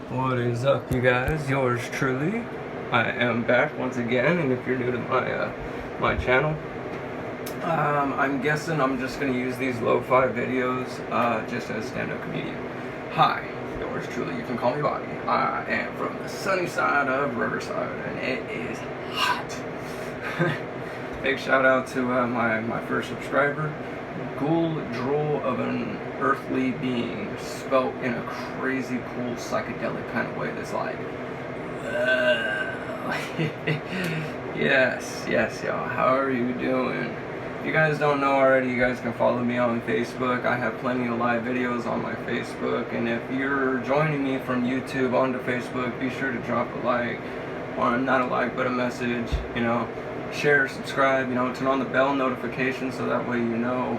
What is up, you guys? Yours truly. I am back once again, and if you're new to my channel, I'm guessing I'm just gonna use these lo-fi videos just as stand-up comedian. Hi, yours truly. You can call me Bobby. I am from the sunny side of Riverside, and it is hot. Big shout out to my first subscriber. Ghoul drool of an earthly being, spelt in a crazy cool psychedelic kind of way that's like yes y'all, how are you doing? If you guys don't know already, you guys can follow me on Facebook. I have plenty of live videos on my Facebook, and if you're joining me from YouTube onto Facebook, be sure to drop a like, or not a like but a message, share, subscribe, turn on the bell notification so that way you know.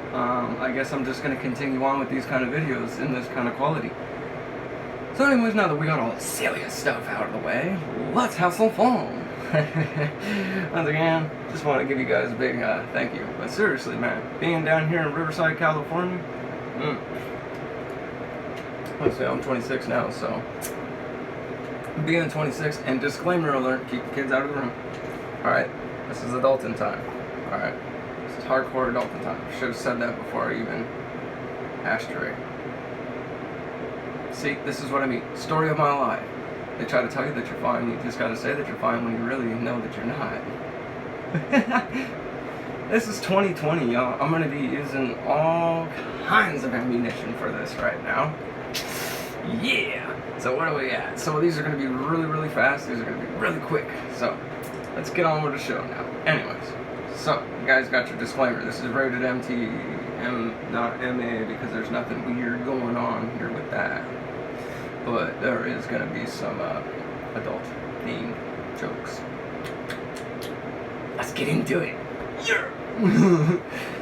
I guess I'm just going to continue on with these kind of videos in this kind of quality. So anyways, now that we got all the serious stuff out of the way, let's have some fun. Once again, just want to give you guys a big thank you. But seriously, man, being down here in Riverside, California, let's see, I'm 26 now, so being 26, and disclaimer alert, keep the kids out of the room. Alright, this is adulting time. Alright, this is hardcore adulting time. I should have said that before I even ashtray. See, this is what I mean. Story of my life. They try to tell you that you're fine. You just gotta say that you're fine when you really know that you're not. This is 2020, y'all. I'm gonna be using all kinds of ammunition for this right now. Yeah! So what do we got? So these are gonna be really, really fast. These are gonna be really quick. So let's get on with the show now. Anyways, so you guys got your disclaimer. This is rated not MA, because there's nothing weird going on here with that. But there is going to be some adult themed jokes. Let's get into it. Yeah.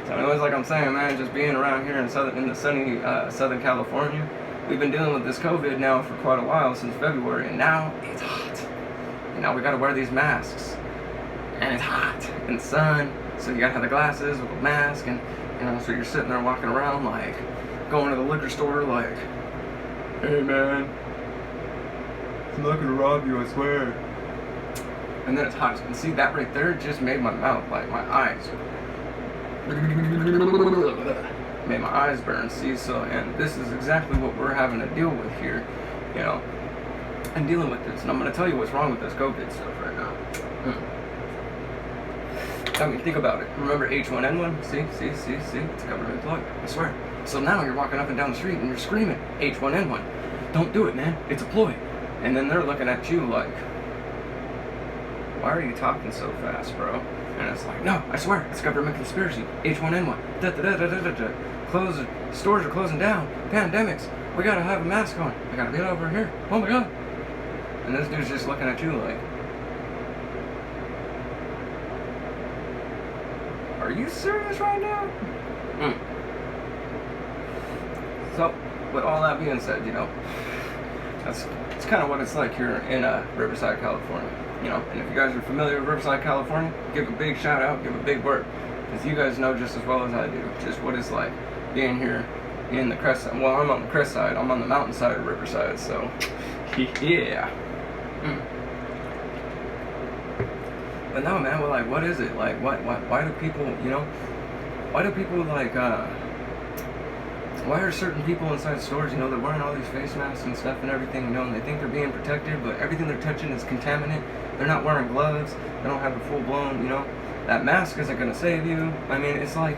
So anyways, like I'm saying, man, just being around here in the sunny Southern California, we've been dealing with this COVID now for quite a while, since February, and now it's hot. And now we got to wear these masks. And it's hot in the sun, so you gotta have the glasses with a mask, and so you're sitting there walking around like going to the liquor store like, hey man, I'm not gonna rob you, I swear. And then it's hot, and see that right there just made my mouth, like my eyes made my eyes burn. See, so, and this is exactly what we're having to deal with here, and dealing with this. And I'm gonna tell you what's wrong with this COVID stuff right now. I mean, think about it. Remember H1N1? See? It's a government ploy. I swear. So now you're walking up and down the street and you're screaming, H1N1. Don't do it, man. It's a ploy. And then they're looking at you like, why are you talking so fast, bro? And it's like, no, I swear, it's government conspiracy. H1N1. Da-da-da-da-da-da. Stores are closing down. Pandemics. We gotta have a mask on. I gotta get over here. Oh my god. And this dude's just looking at you like, are you serious right now? So, with all that being said, that's kind of what it's like here in Riverside, California. And if you guys are familiar with Riverside, California, give a big shout out, give a big word, because you guys know just as well as I do just what it's like being here in the crest side. Well, I'm on the crest side. I'm on the mountain side of Riverside, so yeah. But no, man, we're like, what is it? Like, why do people, why do people, like, why are certain people inside stores, they're wearing all these face masks and stuff and everything, and they think they're being protected, but everything they're touching is contaminant. They're not wearing gloves. They don't have the full-blown, that mask isn't going to save you. I mean, it's like,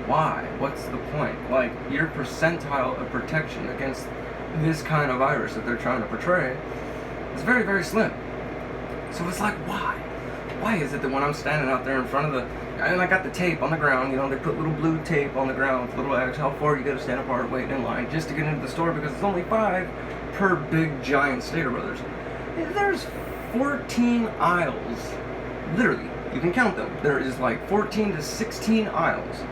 why? What's the point? Like, your percentile of protection against this kind of virus that they're trying to portray is very, very slim. So it's like, why? Why is it that when I'm standing out there in front of and I got the tape on the ground, they put little blue tape on the ground with little X, how far you gotta stand apart waiting in line just to get into the store, because it's only 5 per big giant Stater Brothers. There's 14 aisles. Literally, you can count them. There is like 14 to 16 aisles.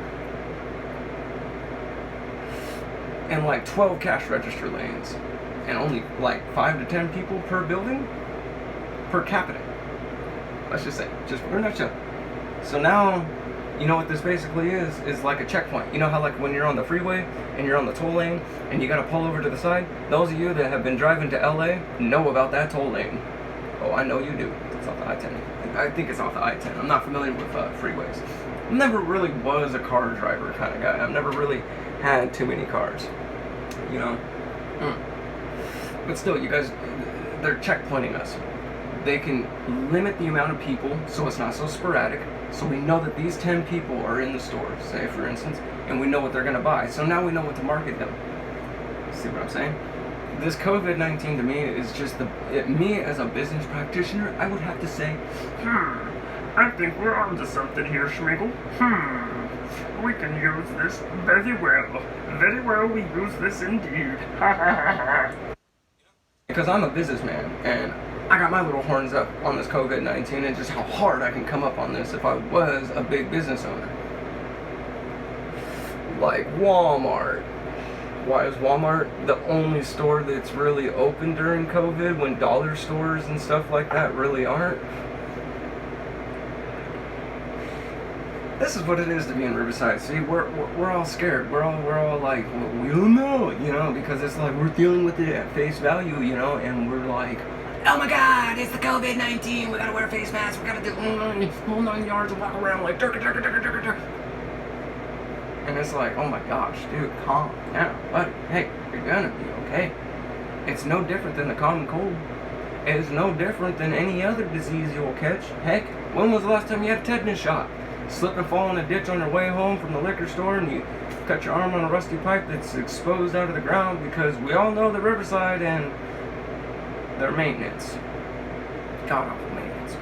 And like 12 cash register lanes. And only like 5 to 10 people per building? Per capita. Let's just say, just for a nutshell. So now, You know what this basically is like a checkpoint. You know how like when you're on the freeway and you're on the toll lane and you gotta pull over to the side? Those of you that have been driving to LA know about that toll lane. Oh, I know you do. It's off the I-10. I think it's off the I-10. I'm not familiar with freeways. Never really was a car driver kind of guy. I've never really had too many cars, you know. But still, you guys, they're checkpointing us. They can limit the amount of people so it's not so sporadic. So we know that these 10 people are in the store, say for instance, and we know what they're going to buy. So now we know what to market them. See what I'm saying? This COVID-19 to me is just me as a business practitioner, I would have to say, I think we're onto something here, Schmigel. We can use this very well. Very well, we use this indeed. Because I'm a businessman, and I got my little horns up on this COVID-19 and just how hard I can come up on this if I was a big business owner. Like Walmart. Why is Walmart the only store that's really open during COVID when dollar stores and stuff like that really aren't? This is what it is to be in Riverside. See, we're all scared. We're all like, well, we don't know, you know, because it's like we're dealing with it at face value, you know, and we're like, oh my God, it's the COVID-19. We gotta wear face masks. We gotta do whole 9 yards and walk around like durka. And it's like, oh my gosh, dude, calm down, buddy. Hey, you're gonna be okay. It's no different than the common cold. It's no different than any other disease you'll catch. Heck, when was the last time you had a tetanus shot? Slip and fall in a ditch on your way home from the liquor store and you cut your arm on a rusty pipe that's exposed out of the ground, because we all know the Riverside and their maintenance. God-awful maintenance.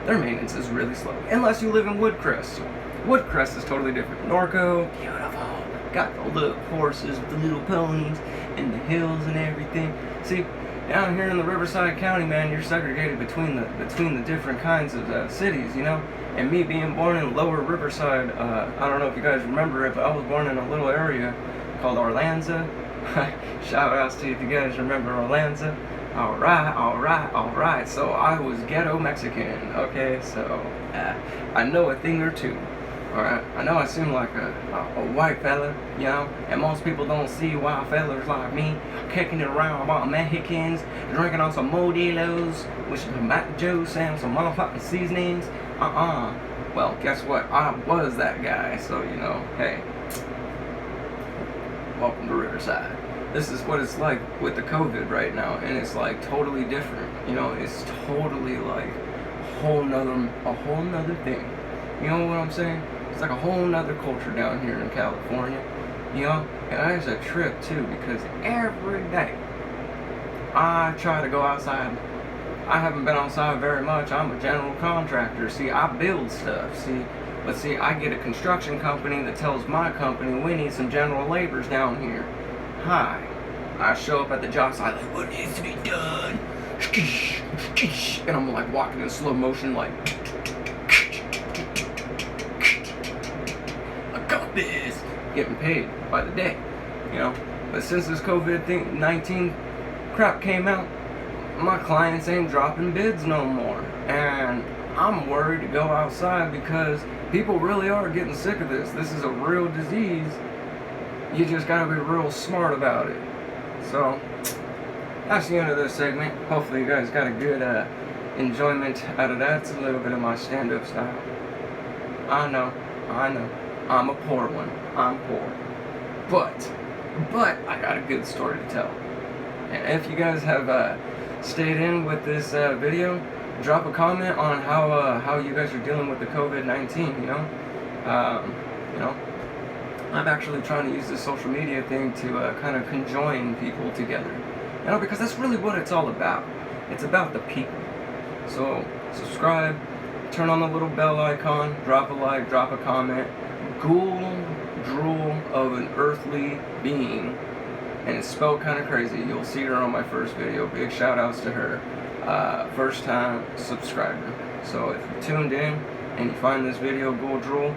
Their maintenance is really slow. Unless you live in Woodcrest. Woodcrest is totally different. Norco, beautiful. Got the little horses with the little ponies and the hills and everything. See, down here in the Riverside County, man, you're segregated between the different kinds of cities, you know. And me being born in Lower Riverside, I don't know if you guys remember it, but I was born in a little area called Orlanza. Shout outs to you if you guys remember Orlanza. Alright. So I was ghetto Mexican, okay? So I know a thing or two. Alright, I know I seem like a white fella, you know, and most people don't see white fellas like me kicking it around about Mexicans, drinking on some Modelos with some tomato juice and some motherfucking seasonings. Well, guess what? I was that guy, so, you know, hey, welcome to Riverside. This is what it's like with the COVID right now, and it's like totally different, you know, it's totally like a whole nother thing. You know what I'm saying? It's like a whole nother culture down here in California, you know? And it's a trip too, because every day I try to go outside. I haven't been outside very much. I'm a general contractor. See, I build stuff, but I get a construction company that tells my company we need some general laborers down here. Hi. I show up at the job site like, what needs to be done? And I'm like walking in slow motion like, this, getting paid by the day, you know. But since this COVID-19 crap came out, my clients ain't dropping bids no more, and I'm worried to go outside because people really are getting sick of this. This is a real disease. You just gotta be real smart about it. So that's the end of this segment. Hopefully you guys got a good enjoyment out of that. It's a little bit of my stand-up style. I know. I'm a poor one. I'm poor. But I got a good story to tell. And if you guys have stayed in with this video, drop a comment on how you guys are dealing with the COVID-19, you know? I'm actually trying to use this social media thing to kind of conjoin people together. You know, because that's really what it's all about. It's about the people. So subscribe, turn on the little bell icon, drop a like, drop a comment. Ghoul drool of an earthly being, and it's spelled kind of crazy. You'll see her on my first video. Big shout outs to her, first time subscriber. So if you tuned in and you find this video Ghoul drool,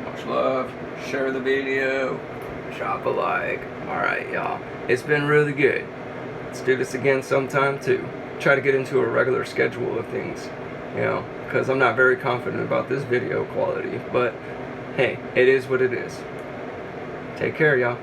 much love, share the video, drop a like. Alright y'all, it's been really good. Let's do this again sometime too. Try to get into a regular schedule of things. you know, because I'm not very confident about this video quality, but hey, it is what it is. Take care, y'all.